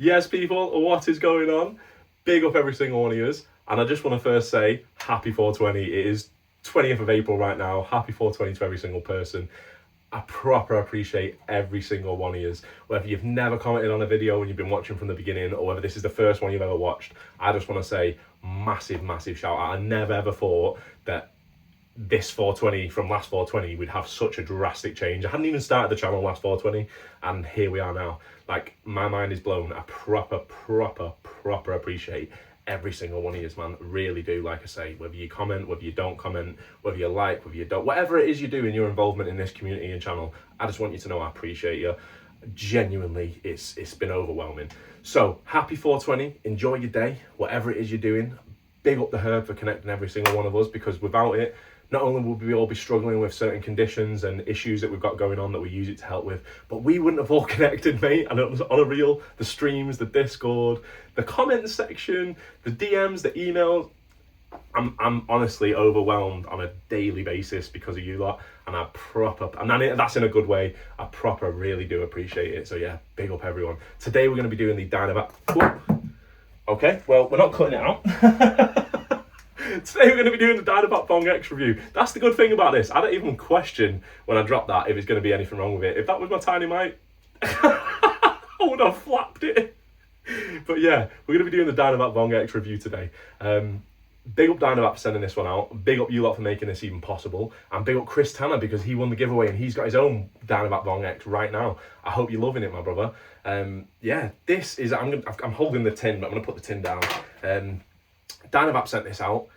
Yes, people, what is going on? Big up every single one of you. And I just want to first say, happy 420. It is 20th of April right now. Happy 420 to every single person. I proper appreciate every single one of you. Whether you've never commented on a video and you've been watching from the beginning, or whether this is the first one you've ever watched, I just want to say massive, massive shout out. I never ever thought that this 420 from last 420 would have such a drastic change. I hadn't even started the channel last 420 and here we are now. Like, my mind is blown. I proper appreciate every single one of you, man. Really do. Like I say, whether you comment, whether you don't comment, whether you like, whether you don't, whatever it is you do in your involvement in this community and channel, I just want you to know I appreciate you. Genuinely, it's been overwhelming. So happy 420. Enjoy your day, whatever it is you're doing. Big up the Herb for connecting every single one of us, because without it, not only will we all be struggling with certain conditions and issues that we've got going on that we use it to help with, but we wouldn't have all connected, mate. And it was on a real, the streams, the Discord, the comments section, the DMs, the emails. I'm honestly overwhelmed on a daily basis because of you lot, and I proper, and that's in a good way, I proper really do appreciate it. So yeah, big up everyone. Today we're going to be doing the Dynavap. Okay, well, we're not cutting it out. Today we're going to be doing the Dynavap Vong-X review. That's the good thing about this. I don't even question when I drop that if it's going to be anything wrong with it. If that was my tiny mic, I would have flapped it. But yeah, we're going to be doing the Dynavap Vong-X review today. Big up Dynavap for sending this one out. Big up you lot for making this even possible. And big up Chris Tanner, because he won the giveaway and he's got his own Dynavap Vong-X right now. I hope you're loving it, my brother. Yeah, this is, I'm holding the tin, but I'm going to put the tin down. Dynavap sent this out.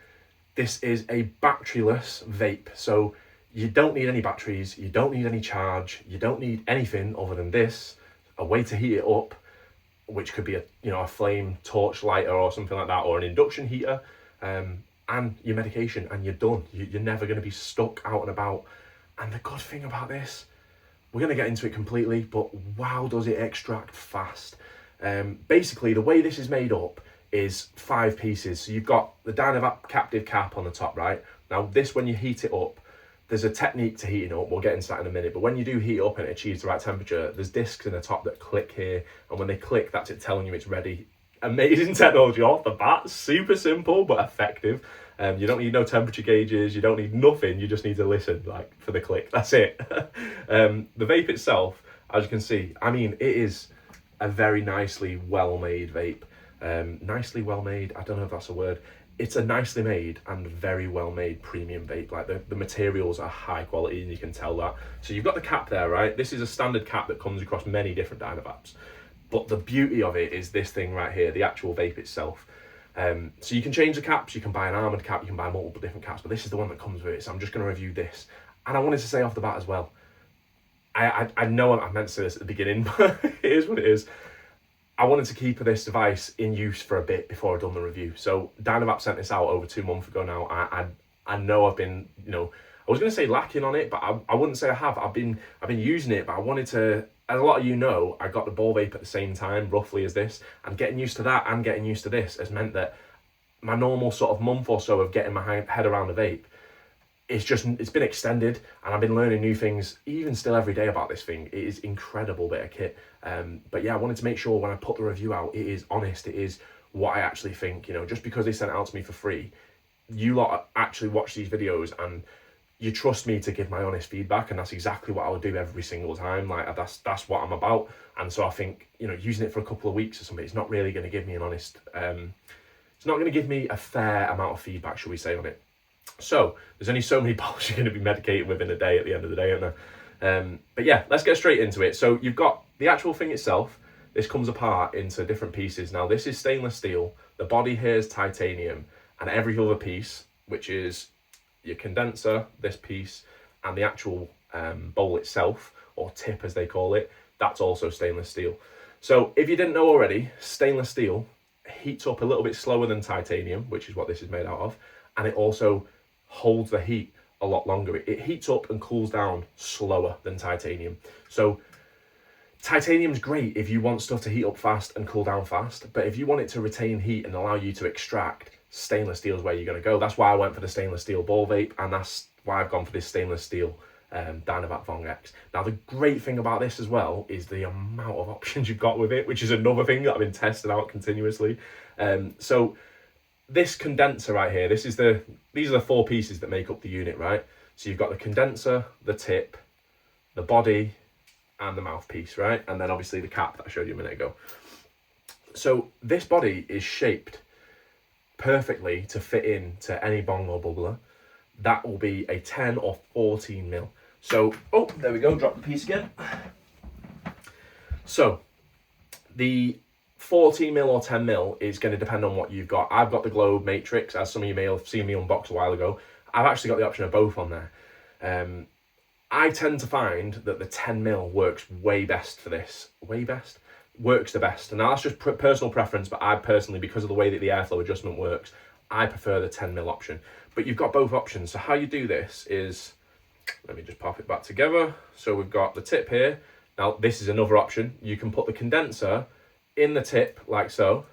This is a batteryless vape, so you don't need any batteries, you don't need any charge, you don't need anything other than this, a way to heat it up, which could be a flame torch lighter or something like that, or an induction heater, and your medication, and you're done. You're never going to be stuck out and about. And the good thing about this, we're going to get into it completely, but wow, does it extract fast. Basically, the way this is made up is 5 pieces. So you've got the Dynavap captive cap on the top, right? Now this, when you heat it up, there's a technique to heating up, we'll get into that in a minute, but when you do heat it up and it achieves the right temperature, there's discs in the top that click here, and when they click, that's it telling you it's ready. Amazing technology off the bat, super simple but effective. You don't need no temperature gauges, you don't need nothing, you just need to listen, like, for the click, that's it. The vape itself, as you can see, I mean, it is a very nicely well-made vape. Nicely well made, I don't know if that's a word. It's a nicely made and very well made premium vape. Like, the materials are high quality and you can tell that. So you've got the cap there, right? This is a standard cap that comes across many different Dynavaps. But the beauty of it is this thing right here, the actual vape itself. So you can change the caps, you can buy an armoured cap, you can buy multiple different caps, but this is the one that comes with it. So I'm just going to review this. And I wanted to say off the bat as well, I know I meant to say this at the beginning, but it is what it is. I wanted to keep this device in use for a bit before I'd done the review. So Dynavap sent this out over 2 months ago now. I know I've been, I was going to say lacking on it, but I wouldn't say I have. I've been using it, but I wanted to, as a lot of you know, I got the ball vape at the same time, roughly as this, and getting used to that and getting used to this has meant that my normal sort of month or so of getting my head around the vape, it's been extended, and I've been learning new things even still every day about this thing. It is incredible bit of kit. But yeah, I wanted to make sure when I put the review out, it is honest, it is what I actually think. Just because they sent it out to me for free, you lot actually watch these videos and you trust me to give my honest feedback, and that's exactly what I would do every single time. Like, that's what I'm about. And so I think, using it for a couple of weeks or something, it's not really going to give me an honest, it's not going to give me a fair amount of feedback, shall we say, on it. So there's only so many bottles you're going to be medicating with in a day at the end of the day, aren't there? But yeah, let's get straight into it. So you've got the actual thing itself. This comes apart into different pieces. Now this is stainless steel, the body here is titanium, and every other piece, which is your condenser, this piece, and the actual bowl itself, or tip as they call it, that's also stainless steel. So if you didn't know already, stainless steel heats up a little bit slower than titanium, which is what this is made out of, and it also holds the heat a lot longer. It heats up and cools down slower than titanium. So titanium's great if you want stuff to heat up fast and cool down fast, but if you want it to retain heat and allow you to extract, stainless steel is where you're going to go. That's why I went for the stainless steel ball vape, and that's why I've gone for this stainless steel Dynavap Vong-X. Now, the great thing about this as well is the amount of options you've got with it, which is another thing that I've been testing out continuously. So this condenser right here, these are the 4 pieces that make up the unit, right? So you've got the condenser, the tip, the body, and the mouthpiece, right? And then obviously the cap that I showed you a minute ago. So this body is shaped perfectly to fit into any bong or bubbler. That will be a 10 or 14 mil. So, oh, there we go, drop the piece again. So the 14 mil or 10 mil is going to depend on what you've got. I've got the Globe Matrix, as some of you may have seen me unbox a while ago. I've actually got the option of both on there. I tend to find that the 10 mil works way best for this. Way best? Works the best. And now that's just personal preference, but I personally, because of the way that the airflow adjustment works, I prefer the 10 mil option. But you've got both options. So how you do this is, let me just pop it back together. So we've got the tip here. Now this is another option. You can put the condenser in the tip like so,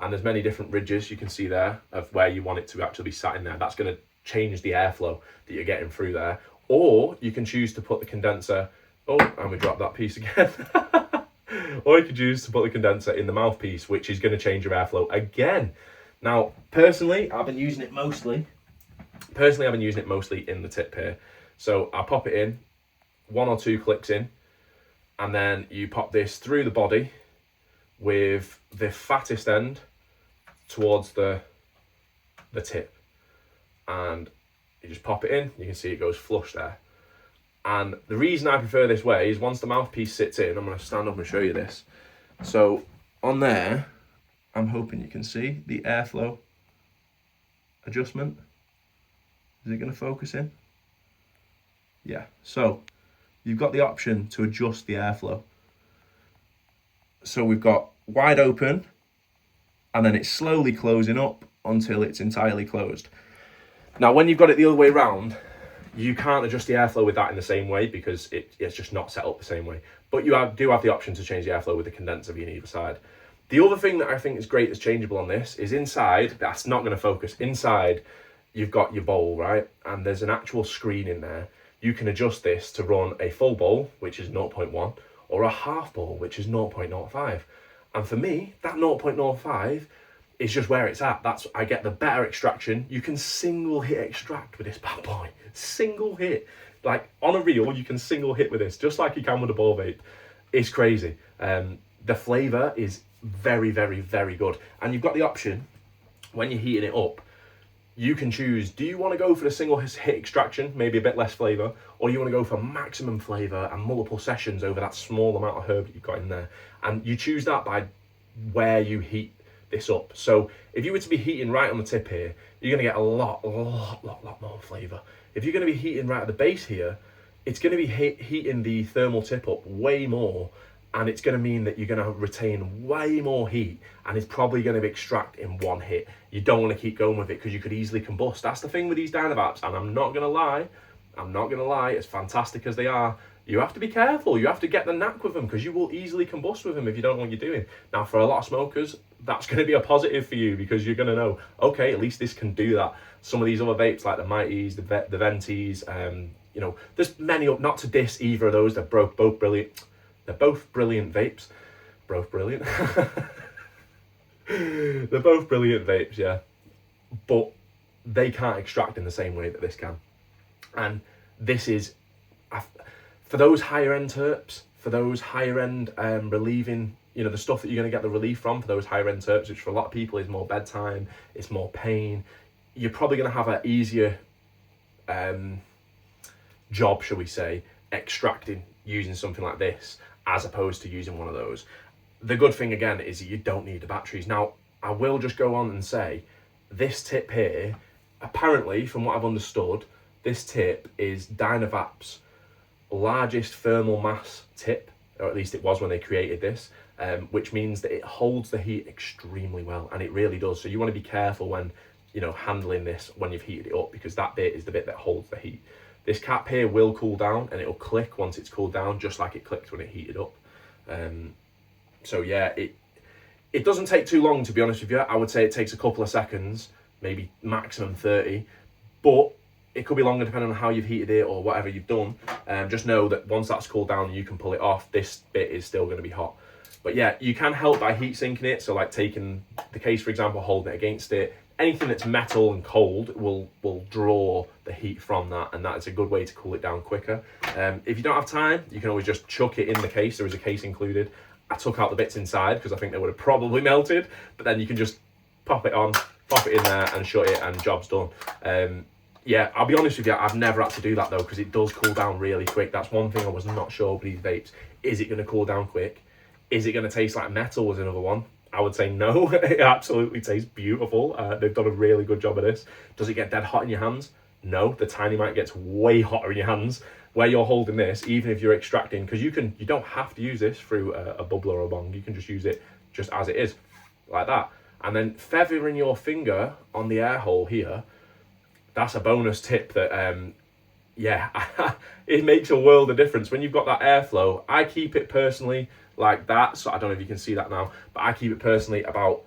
and there's many different ridges you can see there of where you want it to actually be sat in there. That's going to change the airflow that you're getting through there. Or you can choose to put the condenser, oh, and we dropped that piece again. Or you could choose to put the condenser in the mouthpiece, which is going to change your airflow again. Now, personally, I've been using it mostly in the tip here. So I pop it in, 1 or 2 clicks in, and then you pop this through the body with the fattest end towards the tip. And you just pop it in, you can see it goes flush there. And the reason I prefer this way is once the mouthpiece sits in, I'm going to stand up and show you this. So on there, I'm hoping you can see the airflow adjustment. Is it going to focus in? Yeah, so you've got the option to adjust the airflow. So we've got wide open, and then it's slowly closing up until it's entirely closed. Now, when you've got it the other way around, you can't adjust the airflow with that in the same way because it's just not set up the same way. But you do have the option to change the airflow with the condenser being either side. The other thing that I think is great that's changeable on this is inside, that's not going to focus, inside you've got your bowl, right? And there's an actual screen in there. You can adjust this to run a full bowl, which is 0.1, or a half bowl, which is 0.05. And for me, that 0.05 is just where it's at. I get the better extraction. You can single hit extract with this bad boy. Single hit. Like on a reel, you can single hit with this, just like you can with a ball vape. It's crazy. The flavour is very, very, very good. And you've got the option, when you're heating it up, you can choose, do you want to go for the single hit extraction, maybe a bit less flavour, or you want to go for maximum flavour and multiple sessions over that small amount of herb that you've got in there. And you choose that by where you heat this up. So if you were to be heating right on the tip here, you're going to get a lot more flavour. If you're going to be heating right at the base here, it's going to be heating the thermal tip up way more, and it's going to mean that you're going to retain way more heat, and it's probably going to extract in one hit. You don't want to keep going with it because you could easily combust. That's the thing with these Dynavaps, and I'm not going to lie, as fantastic as they are, you have to be careful. You have to get the knack with them because you will easily combust with them if you don't know what you're doing. Now, for a lot of smokers, that's going to be a positive for you because you're going to know, okay, at least this can do that. Some of these other vapes like the Mighties, the Ventis, you know, there's many, not to diss either of those, they're both brilliant. They're both brilliant vapes. Both brilliant. They're both brilliant vapes, yeah. But they can't extract in the same way that this can. And this is, for those higher end terps, for those higher end relieving, you know, the stuff that you're going to get the relief from, for those higher end terps, which for a lot of people is more bedtime, it's more pain, you're probably going to have an easier job, shall we say, extracting using something like this as opposed to using one of those. The good thing again is that you don't need the batteries. Now, I will just go on and say, this tip here, apparently from what I've understood, this tip is Dynavap's largest thermal mass tip, or at least it was when they created this, which means that it holds the heat extremely well, and it really does. So you want to be careful when, you know, handling this when you've heated it up, because that bit is the bit that holds the heat. This cap here will cool down, and it'll click once it's cooled down, just like it clicked when it heated up. So yeah, it doesn't take too long, to be honest with you. I would say it takes a couple of seconds, maybe maximum 30, but it could be longer depending on how you've heated it or whatever you've done. Just know that once that's cooled down and you can pull it off, this bit is still going to be hot. But yeah, you can help by heat sinking it. So like taking the case, for example, holding it against it. Anything that's metal and cold will draw the heat from that, and that is a good way to cool it down quicker. If you don't have time, you can always just chuck it in the case. There is a case included. I took out the bits inside because I think they would have probably melted, but then you can just pop it on, pop it in there and shut it, and job's done. Yeah, I'll be honest with you, I've never had to do that though, because it does cool down really quick. That's one thing I was not sure with these vapes. Is it going to cool down quick? Is it going to taste like metal was another one? I would say no. It absolutely tastes beautiful. They've done a really good job of this. Does it get dead hot in your hands? No, the Dynavap gets way hotter in your hands. Where you're holding this, even if you're extracting, because you don't have to use this through a bubbler or a bong. You can just use it just as it is, like that. And then feathering your finger on the air hole here, that's a bonus tip that, yeah, it makes a world of difference. When you've got that airflow, I keep it personally like that, so I don't know if you can see that now, but I keep it personally about,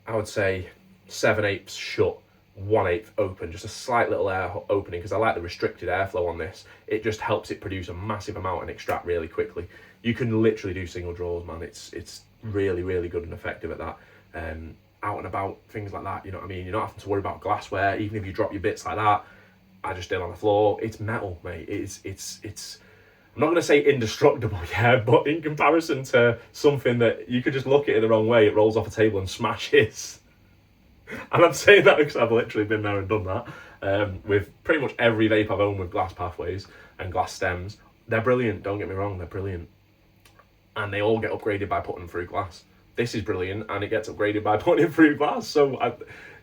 I would say, 7/8 shut, 1/8 open, just a slight little air opening, because I like the restricted airflow on this. It just helps it produce a massive amount and extract really quickly. You can literally do single draws, man. It's really, really good and effective at that. Out and about, things like that, you know what I mean? You're not having to worry about glassware, even if you drop your bits like that. I just did on the floor. It's metal, mate. It's I'm not going to say indestructible, yeah, but in comparison to something that you could just look at it the wrong way, it rolls off a table and smashes. And I'm saying that because I've literally been there and done that with pretty much every vape I've owned with glass pathways and glass stems. They're brilliant, don't get me wrong, they're brilliant. And they all get upgraded by putting them through glass. This is brilliant, and it gets upgraded by putting it through glass. So,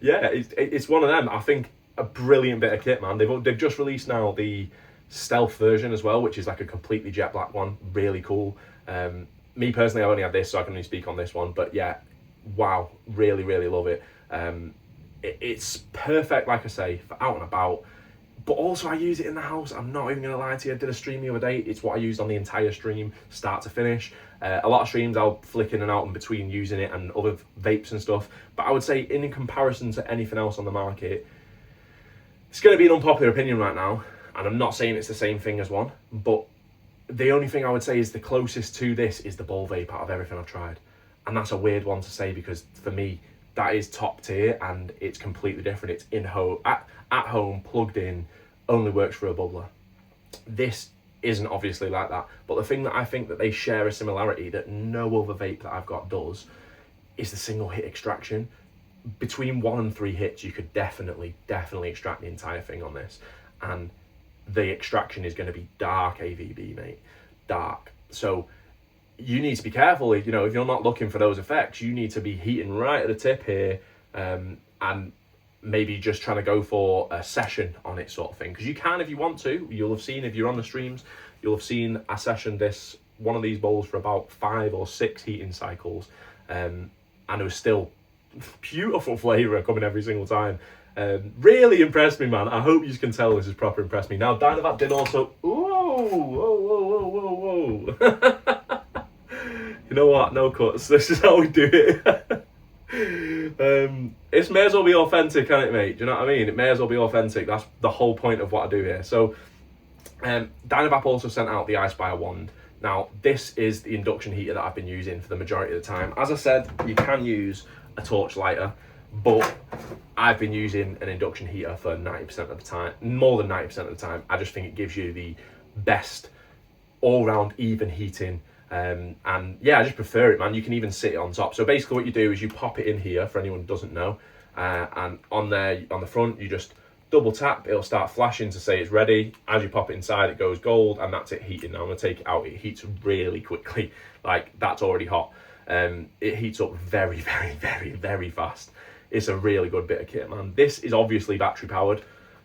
yeah, it's one of them. I think a brilliant bit of kit, man. They've just released now the stealth version as well, which is like a completely jet black one. Really cool. Me personally, I only had this, so I can only speak on this one. But yeah, wow, really, really love it. It's perfect, like I say, for out and about. But also I use it in the house. I'm not even going to lie to you. I did a stream the other day. It's what I used on the entire stream, start to finish. A lot of streams I'll flick in and out in between using it and other vapes and stuff. But I would say in comparison to anything else on the market, it's going to be an unpopular opinion right now. And I'm not saying it's the same thing as one. But the only thing I would say is the closest to this is the ball vape out of everything I've tried. And that's a weird one to say, because for me, that is top tier and it's completely different. It's at home, plugged in, only works for a bubbler. This isn't obviously like that, but the thing that I think that they share a similarity that no other vape that I've got does is the single hit extraction. Between 1 and 3 hits, you could definitely extract the entire thing on this, and the extraction is going to be dark AVB, mate, dark. So you need to be careful. You know, if you're not looking for those effects, you need to be heating right at the tip here, and maybe just trying to go for a session on it, sort of thing. Because you can, if you want to. You'll have seen, if you're on the streams, you'll have seen I sessioned one of these bowls for about 5 or 6 heating cycles, and it was still beautiful flavour coming every single time. Really impressed me, man. I hope you can tell this has proper impressed me. Now, Dynavap did also... Whoa. You know what? No cuts. This is how we do it. It may as well be authentic, can it, mate? Do you know what I mean? It may as well be authentic. That's the whole point of what I do here. So, Dynavap also sent out the Icefire wand. Now, this is the induction heater that I've been using for the majority of the time. As I said, you can use a torch lighter, but I've been using an induction heater for 90% of the time, more than 90% of the time. I just think it gives you the best all-round even heating. And yeah, I just prefer it, man. You can even sit it on top. So basically what you do is you pop it in here, for anyone who doesn't know, and on the front you just double tap, it'll start flashing to say it's ready. As you pop it inside, it goes gold, and that's it heating. Now I'm gonna take it out. It heats really quickly. Like, that's already hot. It heats up very fast. It's a really good bit of kit, man. This is obviously battery powered.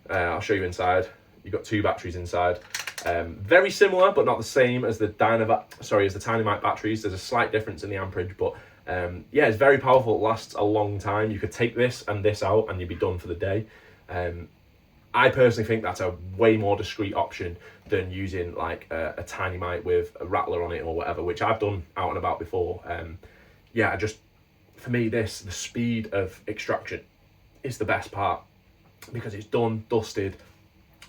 I'll show you inside. You've got 2 batteries inside. Very similar, but not the same as the Dynavap batteries. There's a slight difference in the amperage, but yeah, it's very powerful. It lasts a long time. You could take this and this out and you'd be done for the day. I personally think that's a way more discreet option than using like a tiny mic with a rattler on it or whatever, which I've done out and about before. Yeah, for me, the speed of extraction is the best part, because it's done, dusted,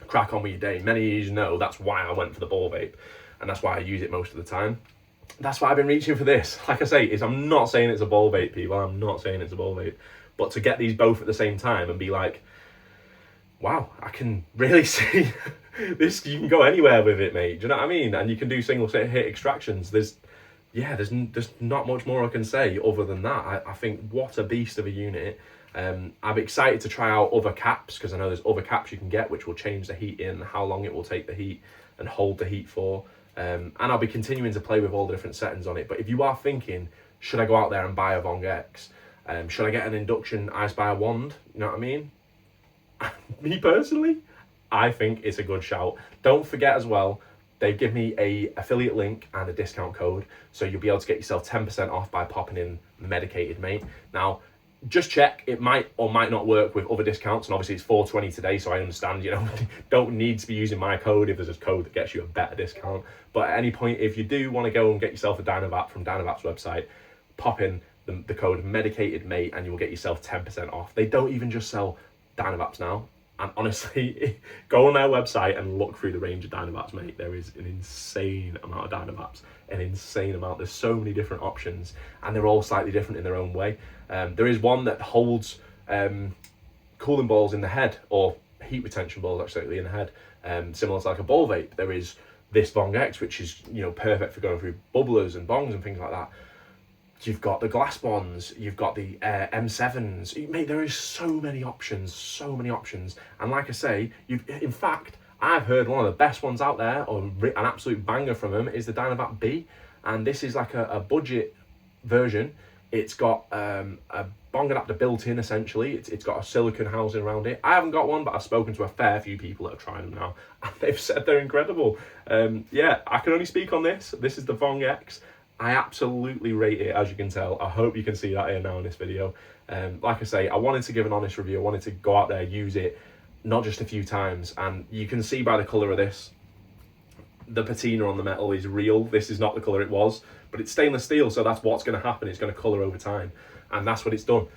crack on with your day. Many of you know that's why I went for the ball vape, and that's why I use it most of the time. That's why I've been reaching for this. Like I say, I'm not saying it's a ball vape, people. I'm not saying it's a ball vape. But to get these both at the same time and be like, wow, I can really see this. You can go anywhere with it, mate. Do you know what I mean? And you can do single hit extractions. There's not much more I can say other than that. I think what a beast of a unit. I'm excited to try out other caps, because I know there's other caps you can get which will change the heat in, how long it will take the heat and hold the heat for. And I'll be continuing to play with all the different settings on it. But if you are thinking, should I go out there and buy a Vong-X? Should I get an Induction Ice by a wand? You know what I mean? Me personally, I think it's a good shout. Don't forget as well, they give me a affiliate link and a discount code, so you'll be able to get yourself 10% off by popping in Medicated, mate. Now, just check, it might or might not work with other discounts, and obviously it's 420 today, so I understand, you know, don't need to be using my code if there's a code that gets you a better discount. But at any point, if you do want to go and get yourself a Dynavap from Dynavap's website, pop in the code Medicated, mate, and you will get yourself 10% off. They don't even just sell Dynavaps now. And honestly, go on their website and look through the range of Dynavaps, mate. There is an insane amount of Dynavaps, an insane amount. There's so many different options, and they're all slightly different in their own way. There is one that holds cooling balls in the head, or heat retention balls actually in the head, similar to like a ball vape. There is this Vong-X, which is, you know, perfect for going through bubblers and bongs and things like that. You've got the glass ones, you've got the M7s. Mate, there is so many options. And like I say, in fact, I've heard one of the best ones out there, or an absolute banger from them, is the Dynavap B. And this is like a budget version. It's got a bong adapter built in, essentially. It's got a silicone housing around it. I haven't got one, but I've spoken to a fair few people that have tried them now, and they've said they're incredible. Yeah, I can only speak on this. This is the Vong-X. I absolutely rate it, as you can tell. I hope you can see that here now in this video. Like I say, I wanted to give an honest review. I wanted to go out there, use it, not just a few times. And you can see by the colour of this, the patina on the metal is real. This is not the colour it was, but it's stainless steel, so that's what's going to happen. It's going to colour over time, and that's what it's done.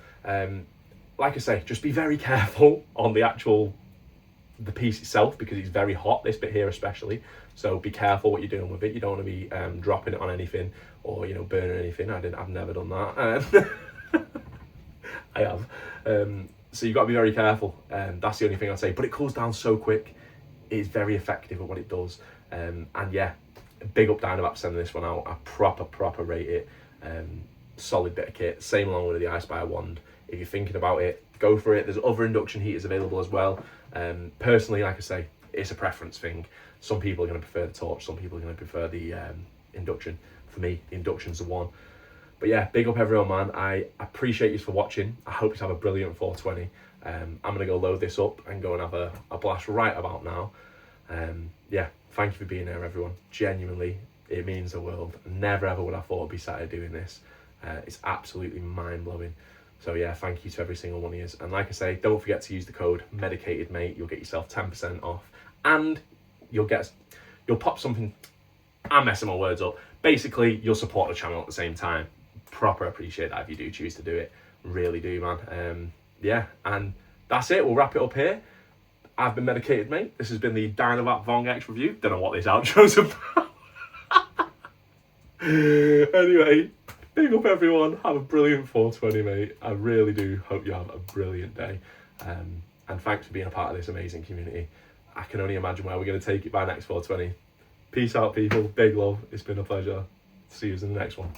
Like I say, just be very careful on the piece itself, because it's very hot, this bit here especially. So be careful what you're doing with it. You don't want to be dropping it on anything, or, you know, burning anything. I've never done that. I have. So you've got to be very careful. That's the only thing I'd say. But it cools down so quick. It's very effective at what it does. And yeah, big up Dynavap sending this one out. I proper rate it. Solid bit of kit. Same along with the Ice by a wand. If you're thinking about it, go for it. There's other induction heaters available as well. Personally, like I say, it's a preference thing. Some people are going to prefer the torch, some people are going to prefer the induction. For me, the induction's the one. But yeah, big up everyone, man. I appreciate you for watching. I hope you have a brilliant 420. I'm going to go load this up and go and have a blast right about now. Yeah, thank you for being there, everyone. Genuinely, it means the world. Never ever would I thought I'd be sat here doing this. It's absolutely mind-blowing. So yeah, thank you to every single one of you. And like I say, don't forget to use the code Medicated, mate. You'll get yourself 10% off, and you'll pop something. I'm messing my words up. Basically, you'll support the channel at the same time. Proper appreciate that if you do choose to do it. Really do, man. Yeah, and that's it. We'll wrap it up here. I've been Medicated, mate. This has been the Dynavap Vong-X review. Don't know what this outro's about. Anyway, big up everyone. Have a brilliant 420, mate. I really do hope you have a brilliant day. And thanks for being a part of this amazing community. I can only imagine where we're going to take it by next 420. Peace out, people. Big love. It's been a pleasure. See you in the next one.